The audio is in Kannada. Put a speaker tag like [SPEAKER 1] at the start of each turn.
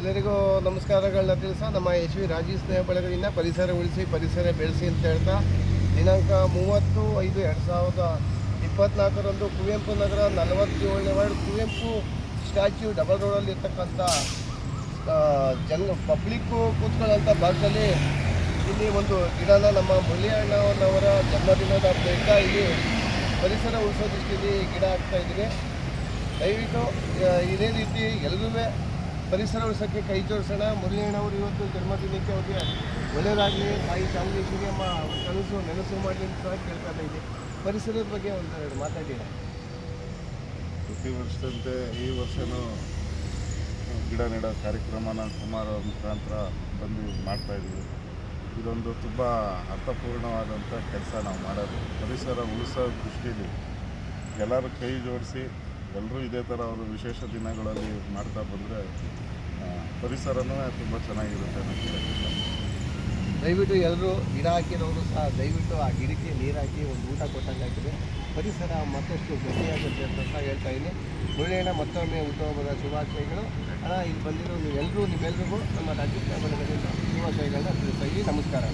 [SPEAKER 1] ಎಲ್ಲರಿಗೂ ನಮಸ್ಕಾರಗಳನ್ನ ತಿಳಿಸ ನಮ್ಮ ಎಚ್ ವಿ ರಾಜೀವ್ ಸ್ನೇಹ ಬಳಗದಿಂದ ಪರಿಸರ ಉಳಿಸಿ ಪರಿಸರ ಬೆಳೆಸಿ ಅಂತ ಹೇಳ್ತಾ ದಿನಾಂಕ 30/5/2024 Kuvempu Nagar 47ನೇ ward Kuvempu statue double ರೋಡಲ್ಲಿ ಇರ್ತಕ್ಕಂಥ ಪಬ್ಲಿಕ್ಕು ಕೂತ್ಕೊಳ್ಳೋಂಥ ಭಾಗದಲ್ಲಿ ಇಲ್ಲಿ ಒಂದು ಗಿಡನ ನಮ್ಮ ಮುರಳಿಯಣ್ಣನವರ ಜನ್ಮದಿನದ ಪ್ರಯುಕ್ತ ಇಲ್ಲಿ ಪರಿಸರ ಉಳಿಸೋ ದೃಷ್ಟಿಯಲ್ಲಿ ಗಿಡ ಹಾಕ್ತಾಯಿದ್ದೀವಿ. ದಯವಿಟ್ಟು ಇದೇ ರೀತಿ ಎಲ್ಲರೂ ಪರಿಸರ ಉಳಿಸೋಕ್ಕೆ ಕೈ ಜೋಡಿಸೋಣ. ಮುರಳಿಯಣ್ಣವರು ಇವತ್ತು ಜನ್ಮದಿನಕ್ಕೆ ಅವ್ರಿಗೆ ಒಳ್ಳೆಯದಾಗಲಿ, ತಾಯಿ ಚಾಮುಂಡೇಶ್ವರಿ ಅಮ್ಮ ನೆನಸು ಮಾಡಲಿ ಅಂತ ಕೇಳ್ತಾ ಇದ್ದೀನಿ. ಪರಿಸರದ ಬಗ್ಗೆ ಒಂದೆರಡು ಮಾತಾಡಿಲ್ಲ.
[SPEAKER 2] ಪ್ರತಿ ವರ್ಷದಂತೆ ಈ ವರ್ಷವೂ ಗಿಡ ನೆಡೋ ಕಾರ್ಯಕ್ರಮನ ಸುಮಾರು ಮುಖಾಂತರ ಬಂದು ಮಾಡ್ತಾಯಿದ್ದೀವಿ. ಇದೊಂದು ತುಂಬ ಅರ್ಥಪೂರ್ಣವಾದಂಥ ಕೆಲಸ ನಾವು ಮಾಡೋದು. ಪರಿಸರ ಉಳಿಸೋ ದೃಷ್ಟಿಯಲ್ಲಿ ಎಲ್ಲರೂ ಕೈ ಜೋಡಿಸಿ ಎಲ್ಲರೂ ಇದೇ ಥರ ಅವರು ವಿಶೇಷ ದಿನಗಳಲ್ಲಿ ಮಾಡ್ತಾ ಬಂದರೆ ಪರಿಸರನೂ ತುಂಬ ಚೆನ್ನಾಗಿರುತ್ತೆ ಅಂತ ಹೇಳಕ್ಕೆ.
[SPEAKER 1] ದಯವಿಟ್ಟು ಎಲ್ಲರೂ ಗಿಡ ಹಾಕಿರೋರು ಸಹ ದಯವಿಟ್ಟು ಆ ಗಿಡಕ್ಕೆ ನೀರು ಹಾಕಿ ಒಂದು ಊಟ ಕೊಟ್ಟಂಗೆ ಹಾಕಿದ್ರೆ ಪರಿಸರ ಮತ್ತಷ್ಟು ಗಟ್ಟಿಯಾಗುತ್ತೆ ಅಂತ ಹೇಳ್ತಾ ಇದ್ದೀನಿ. ಮುರಳಿಯಣ್ಣ ಮತ್ತೊಮ್ಮೆ ಹುಟ್ಟುಹಬ್ಬದ ಶುಭಾಶಯಗಳು. ಇಲ್ಲಿ ಬಂದಿರೋ ನೀವೆಲ್ಲರಿಗೂ ನಿಮ್ಮೆಲ್ಲರಿಗೂ ನಮ್ಮ ರಾಜ್ಯ ಬಳಗದಿಂದ ಶುಭಾಶಯಗಳನ್ನ ತಿಳಿಸ್ತಾ ಇದ್ದೀನಿ. ನಮಸ್ಕಾರ.